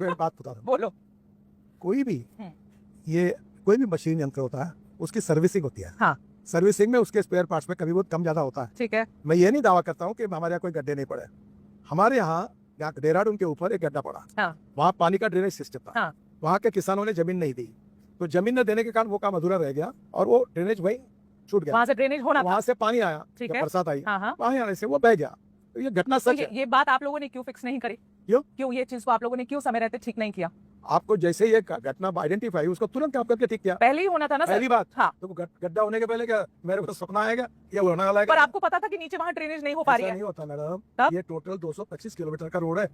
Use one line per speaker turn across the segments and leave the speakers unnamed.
फिर बात बता रहा हूँ।
बोलो।
कोई भी मशीन यंत्र होता है, उसकी सर्विसिंग होती है।
हाँ।
सर्विसिंग में उसके स्पेयर पार्ट्स में कभी बहुत कम ज्यादा होता है।
ठीक है।
मैं ये नहीं दावा करता हूँ कि हमारे यहाँ कोई गड्ढे नहीं पड़े। हमारे यहाँ देहरादून के ऊपर एक गड्ढा पड़ा।
हाँ।
वहाँ पानी का ड्रेनेज सिस्टम था।
हाँ।
वहाँ के किसानों ने जमीन नहीं दी, तो जमीन न देने के कारण वो काम अधूरा रह गया और वो ड्रेनेज वहीं छूट गया।
वहां से ड्रेनेज होना था।
वहाँ से पानी आया,
ठीक
जब
है।
बरसात आई,
हाँ।
पानी आने से वो बह गया। तो ये घटना
तो
सच है।
ये बात आप लोगों ने क्यों फिक्स नहीं करी? क्यों ये चीज को आप लोगों ने क्यों समय रहते ठीक नहीं किया?
आपको जैसे ये घटना आइडेंटिफाई, उसको तुरंत काम करके ठीक किया।
पहले ही होना था ना सर।
पहली बात।
हाँ।
तो गड्ढा होने के पहले क्या मेरे को सपना आएगा ये होने वाला है?
पर आपको पता था कि नीचे वहां ड्रेनेज नहीं हो पा रही है?
नहीं होता मैडम,
तब?
ये टोटल 225 किलोमीटर का रोड है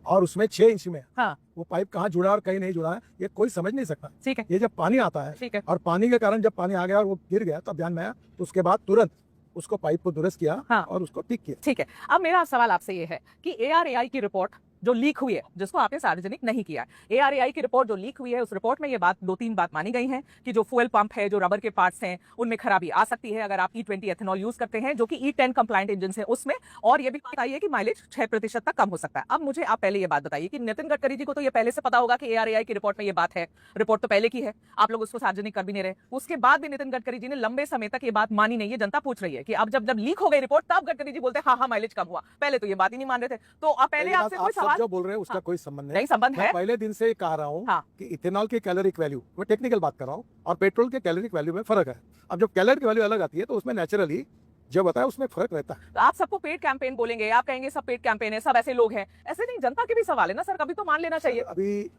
और उसमें 6 इंच में
हाँ।
वो पाइप कहाँ जुड़ा और कहीं नहीं जुड़ा है, ये कोई समझ नहीं सकता।
ठीक है।
ये जब पानी आता है,
ठीक है।
और पानी के कारण जब पानी आ गया और वो गिर गया तब ध्यान में आया, तो उसके बाद तुरंत उसको पाइप को दुरुस्त किया। हाँ। और उसको ठीक किया।
ठीक है। अब मेरा सवाल आपसे ये है कि ARAI की रिपोर्ट जो लीक हुई है, जिसको आपने सार्वजनिक नहीं किया, ARAI की रिपोर्ट जो लीक हुई है, उस रिपोर्ट में ये बात 2-3 बात मानी गई हैं कि जो फ्यूल पंप है, जो रबर के पार्ट्स हैं, उनमें खराबी आ सकती है अगर आप E20 एथेनॉल यूज करते हैं, जो कि E10 कंप्लायंट इंजन है उसमें, और ये भी बात आई है कि माइलेज 6% तक कम हो सकता है। अब मुझे आप पहले ये बात बताइए कि नितिन गडकरी जी को तो ये पहले से पता होगा कि ARAI की रिपोर्ट में ये बात है, रिपोर्ट तो पहले की है, आप लोग उसको सार्वजनिक कर भी नहीं रहे, उसके बाद भी नितिन गडकरी जी ने लंबे समय तक ये बात मानी नहीं है। जनता पूछ रही है कि अब जब लीक हो गई रिपोर्ट तब गडकरी जी बोलते हैं हाँ माइलेज कम हुआ, पहले तो ये बात ही नहीं मान रहे थे। तो अब पहले आपसे कोई सवाल
जो बोल रहे हैं उसका कोई संबंध
नहीं, संबंध है।
पहले दिन से कह रहा हूँ कि इथेनॉल की कैलोरिक वैल्यू, मैं टेक्निकल बात कर रहा हूँ, और पेट्रोल के कैलोरिक वैल्यू में फर्क है। अब जब कैलोरिक वैल्यू अलग आती है तो उसमें नेचुरली जो बताया उसमें फर्क रहता है।
तो आप सबको पेड कैंपेन बोलेंगे, आप कहेंगे सब पेड कैंपेन है, सब ऐसे लोग हैं, ऐसे नहीं, जनता के भी सवाल है ना सर, कभी तो मान लेना चाहिए।
अभी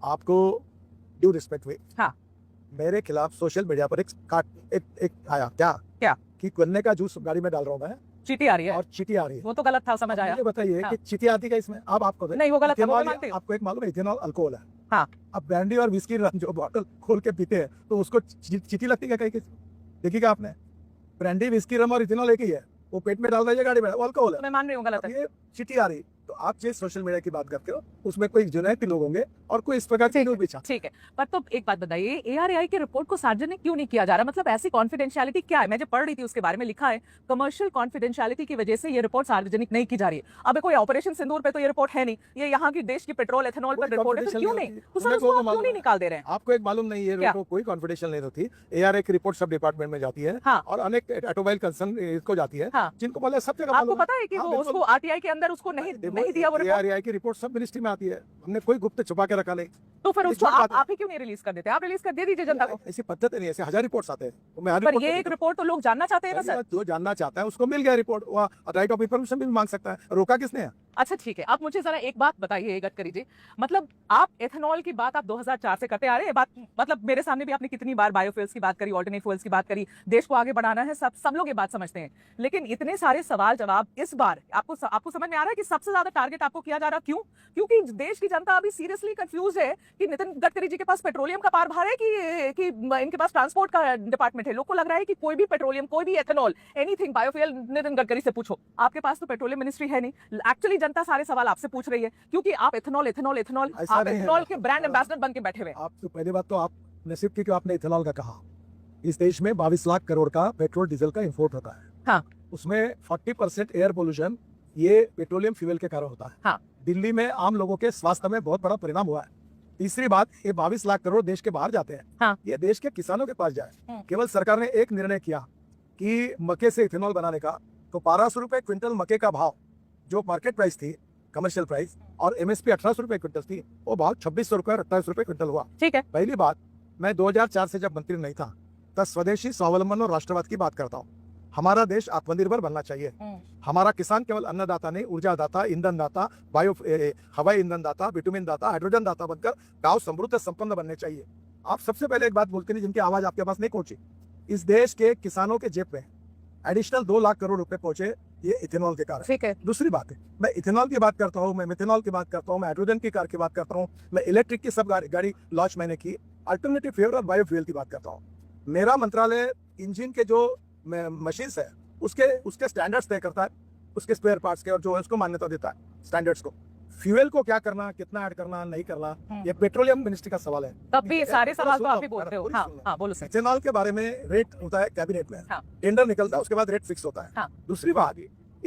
आपको ड्यू रिस्पेक्ट वे,
हाँ,
मेरे खिलाफ सोशल मीडिया पर एक आया क्या कि गन्ने का जूस गाड़ी में डाल रहा हूँ मैं,
चीटी आ रही है
और चीटी आ रही है।
वो तो गलत था, समझ आया।
मुझे बताइए कि चीटी आती है इसमें? अब आपको
नहीं, वो गलत है, वो मानते हो।
आपको एक मालूम है इथेनॉल अल्कोहल है।
हाँ।
अब ब्रांडी और विस्की जो बॉटल खोल के पीते हैं तो उसको चीटी लगती है कहीं? देखिएगा आपने, ब्रांडी विस्की रम और इथेनॉल एक ही है, वो पेट में डाल दीजिए गाड़ी में, वो अल्कोहल है।
मैं मान रही हूँ गलत है।
ये चीटी आ रही, तो आप जिस सोशल मीडिया की बात करते हो उसमें कोई जुनैद लोग होंगे और कोई इस प्रकार के लोग भी।
ठीक है, पर तो एक बात बताइए, ARAI की रिपोर्ट को सार्वजनिक क्यों नहीं किया जा रहा? मतलब ऐसी कॉन्फिडेंशियलिटी क्या है? मैं जब पढ़ रही थी उसके बारे में लिखा है कमर्शियल कॉन्फिडेंशियलिटी की वजह से ये रिपोर्ट सार्वजनिक नहीं की जा रही है। अब कोई ऑपरेशन सिंदूर पे तो ये रिपोर्ट है नहीं, ये यहाँ की देश की पेट्रोल एथेनॉल पर रिपोर्ट है, तो क्यों नहीं? तो सर उसको क्यों नहीं निकाल दे रहे हैं?
आपको एक मालूम नहीं है, कोई कॉन्फिडेंशियल नहीं होती। ARAI की रिपोर्ट सब डिपार्टमेंट में जाती है। हाँ। और अनेक ऑटोमोबाइल कंसर्न इसको जाती है। हाँ। जिनको मतलब सब जगह
आपको पता है कि वो उसको RTI के अंदर उसको नहीं दिया वो रिपोर्ट।
ARAI की रिपोर्ट सब मिनिस्ट्री में आती है, हमने कोई गुप्त छुपा के रखा नहीं।
तो फिर उसको आप ही क्यों नहीं रिलीज कर देते? आप रिलीज कर दे दीजिए जनता को।
ऐसी पद्धति नहीं, ऐसे 1000 रिपोर्ट्स आते हैं।
पर ये एक रिपोर्ट तो लोग जानना चाहते हैं ना सर।
जो जानना चाहता है उसको मिल गया रिपोर्ट, वो राइट ऑफ इंफॉर्मेशन भी मांग सकता है, रोका किसने है?
अच्छा ठीक है, आप मुझे जरा एक बात बताइए गडकरी जी, मतलब आप एथेनॉल की बात आप 2004 से करते आ रहे हैं, बात मतलब मेरे सामने भी आपने कितनी बार बायोफ्यूल्स की बात करी, ऑल्टरनेट फ्यूल्स की बात करी, देश को आगे बढ़ाना है, सब लोग ये बात समझते हैं, लेकिन इतने सारे सवाल जवाब इस बार आपको समझ में आ रहा है कि सबसे ज्यादा टारगेट आपको किया जा रहा, क्यों? क्योंकि देश की जनता अभी सीरियसली कंफ्यूज है कि नितिन गडकरी जी के पास पेट्रोलियम का कारभार है कि इनके पास ट्रांसपोर्ट का डिपार्टमेंट है। लोग को लग रहा है कि कोई भी पेट्रोलियम, कोई भी ethanol, anything biofuel Nitin Gadkari से पूछो। आपके पास तो पेट्रोलियम मिनिस्ट्री है नहीं। एक्चुअली जनता सारे सवाल आपसे पूछ रही है क्योंकि आप एथेनॉल के ब्रांड एम्बेसडर बन के बैठे हुए।
आप तो पहली बात तो आप नसीब की आपने इथेनॉल का कहा, इस देश में 22 लाख करोड़ का पेट्रोल डीजल का इंपोर्ट होता है। हाँ। उसमें 40% एयर पोल्यूशन ये पेट्रोलियम फ्यूल के कारण होता है। हाँ। दिल्ली में आम लोगों के स्वास्थ्य में बहुत बड़ा परिणाम हुआ है। तीसरी बात, ये 22 लाख करोड़ देश के बाहर जाते हैं। हाँ। ये देश के किसानों के पास जाए। केवल सरकार ने एक निर्णय किया कि मक्के से इथेनॉल बनाने का, तो 1200 रुपए क्विंटल मक्के का भाव, जो मार्केट प्राइस थी कमर्शियल प्राइस, और MSP 1800 रुपए क्विंटल थी, वो भाव 2600 रुपए और 28 रुपए क्विंटल हुआ। ठीक है। पहली बात, मैं 2004 से जब मंत्री नहीं था तब स्वदेशी, स्वावलंबन और राष्ट्रवाद की बात करता हूँ। हमारा देश आत्मनिर्भर बनना चाहिए। हमारा किसान केवल अन्नदाता नहीं, ऊर्जा दाता, ईंधन दाता, हवाई ईंधन दाता, विटामिन दाता, हाइड्रोजन दाता बनकर गांव समृद्ध संपन्न बनने चाहिए। आप सबसे पहले एक बात बोलते नहीं जिनकी आवाज आपके पास नहीं पहुंची, इस देश के किसानों के जेब में एडिशनल 2 लाख करोड़ रुपए पहुंचे ये इथेनॉल के कारण। ठीक है। दूसरी बात है, मैं इथेनॉल की बात करता हूँ, मैं मिथेनॉल की बात करता हूँ, मैं हाइड्रोजन की कार की बात करता हूँ, मैं इलेक्ट्रिक की सब गाड़ी लॉन्च मैंने की, अल्टरनेटिव फ्यूल और बायोफ्यूल की बात करता हूँ। मेरा मंत्रालय इंजन के जो मशीन है उसके स्टैंडर्ड्स तय करता है, उसके स्पेयर पार्ट्स के, और जो उसको मान्यता देता है स्टैंडर्ड्स को। फ्यूल को क्या करना, कितना ऐड करना, नहीं करना, ये पेट्रोलियम मिनिस्ट्री का सवाल है।
तब भी सारे सवाल तो आप ही बोलते हो। हाँ, बोलो सर।
इथेनॉल के बारे में रेट होता है कैबिनेट में, टेंडर निकलता है, उसके बाद रेट फिक्स होता है। दूसरी बात,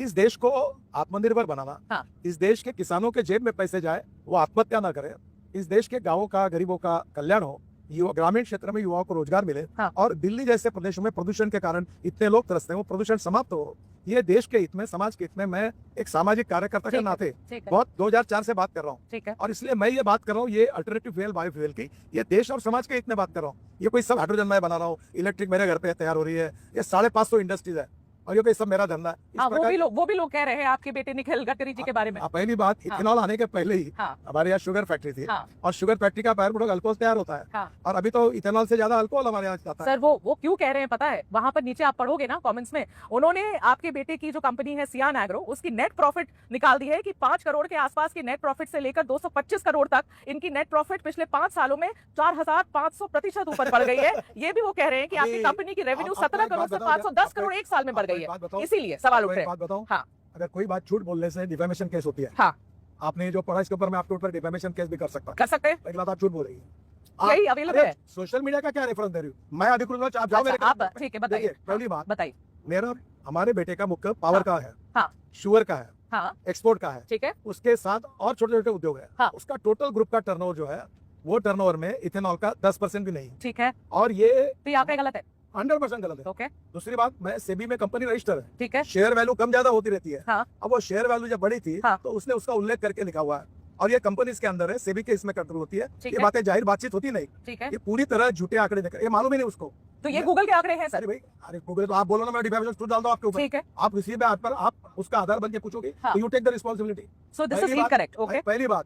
इस देश को आत्मनिर्भर बनाना,
हाँ।
इस देश के किसानों के जेब में पैसे जाए, वो आत्महत्या ना करे, इस देश के गांवों का, गरीबों का कल्याण हो, युवा ग्रामीण क्षेत्र में युवाओं को रोजगार मिले,
हाँ।
और दिल्ली जैसे प्रदेशों में प्रदूषण के कारण इतने लोग तरसते हैं, वो प्रदूषण समाप्त हो, ये देश के हित में, समाज के हित में, मैं एक सामाजिक कार्यकर्ता के नाते बहुत 2004 से बात कर रहा हूँ,
ठीक है,
और इसलिए मैं ये बात कर रहा हूँ, ये अल्टरनेटिव फ्यूल, बायोफ्यूल की, ये देश और समाज के हित में बात कर रहा हूँ। ये कोई सब हाइड्रोजन मैं बना रहा हूँ, इलेक्ट्रिक मेरे घर पे तैयार हो रही है, ये 550 इंडस्ट्रीज है, और ये कोई सब मेरा धंधा है।
हाँ, वो भी लोग कह रहे हैं आपके बेटे निखिल गडकरी जी के बारे में।
पहली बात, इथेनॉल आने के पहले ही हमारे यहाँ शुगर फैक्ट्री थी, और शुगर फैक्ट्री का बायर प्रोडक्ट अल्कोहल तैयार होता है, और अभी तो इथेनॉल से ज्यादा अल्कोहल हमारे यहाँ जाता है।
सर वो क्यों कह रहे हैं पता है? वहां पर नीचे आप पढ़ोगे ना कमेंट्स में, उन्होंने आपके बेटे की जो कंपनी है सियान एग्रो, उसकी नेट प्रॉफिट निकाल दी है कि 5 करोड़ के आसपास की नेट प्रॉफिट से लेकर 225 करोड़ तक इनकी नेट प्रॉफिट पिछले 5 सालों में 4500% ऊपर बढ़ गई है। ये भी वो कह रहे हैं कि आपकी कंपनी की रेवेन्यू 17 करोड़ से 510 करोड़ एक साल में बढ़ गई है। इसीलिए सवाल उठ रहे हैं।
बात बताऊं,
हाँ।
अगर कोई बात झूठ बोलने से डिफेमेशन केस होती है,
हाँ।
आपने जो पढ़ा इसके ऊपर मैं आपके ऊपर डिफेमेशन केस भी कर सकता हूं।
कर सकते हैं।
पहली बात, आप झूठ बोल रही है,
यही अवेलेबल है।
सोशल मीडिया का क्या रेफरेंस दे रही हूँ मैं? अधिकृत आप जाओ,
आप ठीक है, बताइए।
पहली बात
बताइए।
मेरा, हमारे बेटे का मुख्य पावर का है,
हाँ।
शुगर का है,
हाँ।
एक्सपोर्ट का है,
ठीक है,
उसके साथ और छोटे छोटे उद्योग है,
हाँ।
उसका टोटल ग्रुप का टर्नओवर जो है, वो टर्नओवर में इथेनॉल का 10% भी नहीं।
ठीक है,
और ये
तो ये आंकड़े गलत है।
100% गलत है।
ओके।
दूसरी बात, मैं सेबी में कंपनी रजिस्टर है,
ठीक है,
शेयर वैल्यू कम ज्यादा होती रहती है।
हाँ।
अब वो शेयर वैल्यू जब बढ़ी थी,
हाँ।
तो उसने उसका उल्लेख करके लिखा हुआ है, और ये कंपनी इसके अंदर है, सेबी के इसमें कंट्रोल होती है, ये बातें जाहिर बातचीत होती नहीं।
ठीक है,
ये पूरी तरह झूठे आंकड़े देकर, ये मालूम ही नहीं उसको।
तो ये गूगल के आंकड़े हैं सर?
अरे भाई, अरे गूगल तो आप बोलो ना, मैं डिफेमेशन सूट डाल दो आपके ऊपर।
ठीक है,
आप किसी भी बात पर आप उसका आधार बन के पूछोगे,
हाँ।
You take the responsibility.
So this is incorrect. Okay,
पहली बात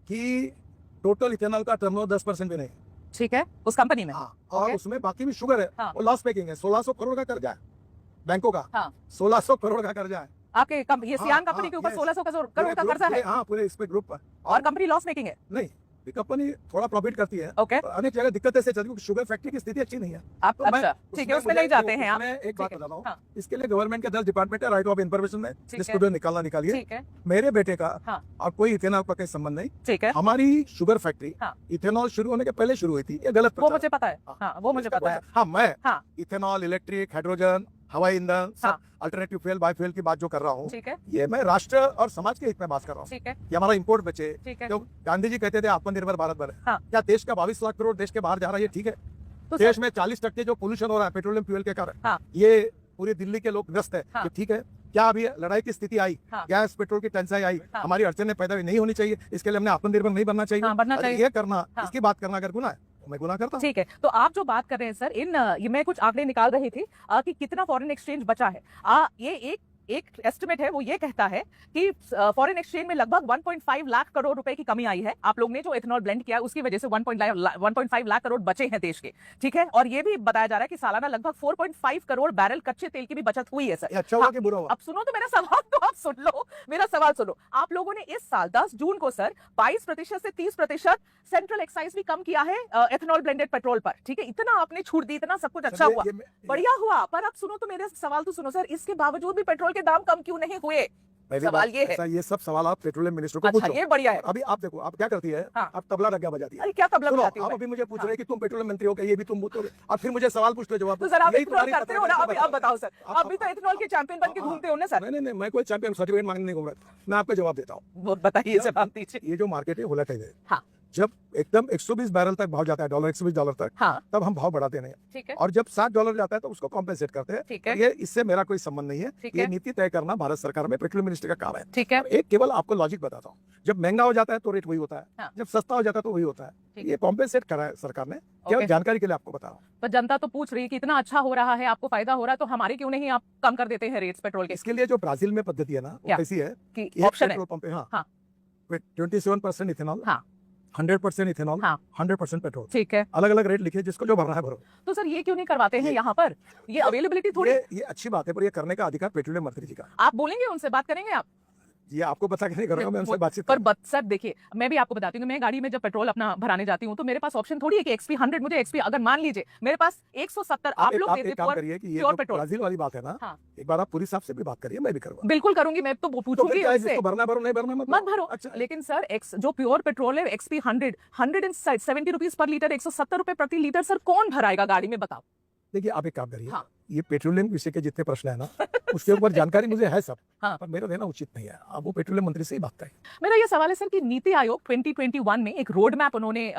कि टोटल इथेनॉल का टर्नओवर 10% भी नहीं।
ठीक है, उस कंपनी में।
हाँ, और उसमें बाकी भी शुगर है,
हाँ।
वो लॉस मेकिंग है। 1600 करोड़ का कर्जा है बैंकों का,
हाँ।
1600 करोड़ का कर्जा है
आपके ये सियान कंपनी के ऊपर 1600 करोड़ का कर्जा है।
हाँ, पूरे इस पे ग्रुप पर।
और कंपनी लॉस मेकिंग है?
नहीं, कंपनी थोड़ा प्रॉफिट करती है।
ओके।
अनेक जगह दिक्कत ऐसे चलती है, शुगर फैक्ट्री की स्थिति अच्छी नहीं है।
आप अच्छा, ठीक है, उसमें नहीं जाते हैं आप।
मैं एक बात बताता हूँ,
हाँ।
इसके लिए गवर्नमेंट के 10 डिपार्टमेंट है, राइट ऑफ इन्फॉर्मेशन में, जिसको निकालना निकालिए।
ठीक है,
मेरे बेटे का
हाँ।
और कोई इथेनॉल का कोई संबंध नहीं।
ठीक है,
हमारी शुगर फैक्ट्री
हाँ।
इथेनॉल शुरू होने के पहले शुरू हुई थी, ये गलत
वो मुझे पता है। हाँ, वो मुझे पता है।
हाँ, मैं
हाँ।
इथेनॉल, इलेक्ट्रिक, हाइड्रोजन, हवाई ईंधन,
हाँ।
अल्टरनेटिव फ्यूल, बायोफ्यूल की बात जो कर रहा हूँ,
ठीक है,
ये मैं राष्ट्र और समाज के हित में बात कर रहा हूँ।
ठीक है,
कि हमारा इंपोर्ट बचे।
ठीक है,
जो गांधी जी कहते थे आत्मनिर्भर भारत बने,
हाँ।
क्या देश का 22 लाख करोड़ देश के बाहर जा रहा है, ये ठीक है?
तो
देश में 40% जो पोल्यूशन हो रहा है पेट्रोलियम फ्यूल के कारण,
हाँ।
ये पूरी दिल्ली के लोग ग्रस्त है,
हाँ।
ये ठीक है? क्या अभी लड़ाई की स्थिति आई,
हाँ।
गैस पेट्रोल की टेंशन आई,
हाँ।
हमारी अड़चने पैदा नहीं होनी चाहिए, इसके लिए हमने आत्मनिर्भर नहीं बनना चाहिए?
हाँ, बनना
अरे
चाहिए।
ये करना,
हाँ।
इसकी बात करना अगर गुनाह है, तो मैं गुनाह करता हूँ।
ठीक है, तो आप जो बात कर रहे हैं सर, ये मैं कुछ आंकड़े निकाल रही थी कि कितना फॉरेन एक्सचेंज बचा है। ये एक एस्टिमेट है, वो ये कहता है कि फॉरेन एक्सचेंज में लगभग 1.5 लाख करोड़ रुपए की कमी आई है। आप लोग ने जो इथेनॉल ब्लेंड किया उसकी वजह से 1.5 लाख करोड़ बचे हैं देश के। ठीक है, और ये भी बताया जा रहा है कि सालाना लगभग 4.5 करोड़ बैरल कच्चे तेल की भी बचत हुई है सर।
ये अच्छा हुआ कि बुरा हुआ?
अब सुनो तो मेरा सवाल, तो आप सुन लो मेरा सवाल सुनो। आप लोगों ने इस साल 10 जून को सर 22% से 30% सेंट्रल एक्साइज भी कम किया है एथेनॉल ब्लेंडेड पेट्रोल पर। ठीक है, इतना आपने छूट दी, इतना सब कुछ अच्छा हुआ, बढ़िया हुआ। पर आप सुनो तो मेरे सवाल तो सुनो सर, इसके बावजूद भी पेट्रोल के दाम कम क्यों नहीं हुए? सवाल ये है।
ये सब सवाल आप पेट्रोलियम मिनिस्टर को
अच्छा,
पूछो।
ये बढ़िया है।
अभी आप देखो, आप क्या करती है,
हाँ।
आप तबला डग्गा बजाती है।
अरे क्या तबला बजाती हूं
आप
मैं?
अभी मुझे पूछ
हाँ।
रहे हैं कि तुम पेट्रोलियम मंत्री हो, ये भी तुम पूछोगे, और फिर मुझे सवाल पूछ लो, जवाब
तो सर आप
यही
इथेनॉल
तुम्हारी
करते हो ना? अभी अब बताओ सर, अभी तो इथेनॉल के चैंपियन बन के घूमते हो ना सर?
नहीं, मैं कोई चैंपियन सर्टिफिकेट मांगने नहीं घूम रहा, मैं आपका जवाब देता हूँ।
बताइए, जवाब दीजिए।
ये जो मार्केट है होलाटाइल है।
हाँ।
जब एकदम 120 बैरल तक भाव जाता है, $120 तक,
हाँ।
तब हम भाव बढ़ाते नहीं।
ठीक है,
और जब $60 जाता है तो उसको कॉम्पेंसेट करते हैं।
ठीक है,
ये इससे मेरा कोई संबंध नहीं है,
ठीक
ये
है।
नीति तय करना भारत सरकार में पेट्रोलियम मिनिस्ट्री का काम है।
ठीक है,
और एक केवल आपको लॉजिक बताता हूँ, जब महंगा हो जाता है तो रेट वही होता है,
हाँ।
जब सस्ता हो जाता है तो वही होता है।
ठीक।
ये कॉम्पेंसेट करा है सरकार ने, केवल जानकारी के लिए आपको बता रहा हूँ।
पर जनता तो पूछ रही है कि इतना अच्छा हो रहा है, आपको फायदा हो रहा है, तो हमारे क्यों नहीं आप कम कर देते हैं रेट्स पेट्रोल के?
इसके लिए जो ब्राजील में पद्धति है ना, वो
क्या?
कैसी है
कि
एक
ऑप्शन है।
पेट्रोल पंप पे, हाँ,
हाँ।
27% इथेनॉल,
हाँ।
100% इथेनॉल,
हाँ।
100% पेट्रोल,
ठीक है,
अलग अलग रेट लिखे, जिसको जो भरना है भरो।
तो सर ये क्यों नहीं करवाते हैं यहाँ पर? ये अवेलेबिलिटी थोड़ी,
ये अच्छी बात है, पर ये करने का अधिकार पेट्रोलियम मंत्री जी का।
आप बोलेंगे उनसे, बात करेंगे आप?
ये आपको बता के नहीं करूंगा, मैं उनसे बातचीत
पर सर देखिए, मैं भी आपको बताती हूँ, मैं गाड़ी में जब पेट्रोल अपना भराने जाती हूँ तो मेरे पास ऑप्शन थोड़ी है कि XP 100 मुझे XP, अगर मान लीजिए मेरे पास 170 आप लोग देते
काम करिए कि ये
प्योर
जो
पेट्रोल।
ब्राजील वाली बात है ना,
हाँ।
एक बार आप पूरी साहब से भी बात करिए, मैं भी करूंगा।
बिल्कुल करूंगी, मैं तो
तो
पूछूंगी
फिर क्या है,
उनसे।
जिसको भरना भरो, नहीं भरना
मत भरो।
अच्छा,
लेकिन सर जो प्योर पेट्रोल है XP 170 रुपीज पर लीटर, 170 रुपए प्रति लीटर, सर कौन भराएगा गाड़ी में, बताओ?
देखिए आप एक काम करिए,
हाँ।
ये पेट्रोलियम विषय के जितने प्रश्न है ना उसके ऊपर जानकारी मुझे है सब,
हाँ।
पर मेरा देना उचित नहीं है। अब वो पेट्रोलियम मंत्री से ही बात करें।
मेरा ये सवाल है सर कि नीति आयोग 2021 में एक रोड मैप उन्होंने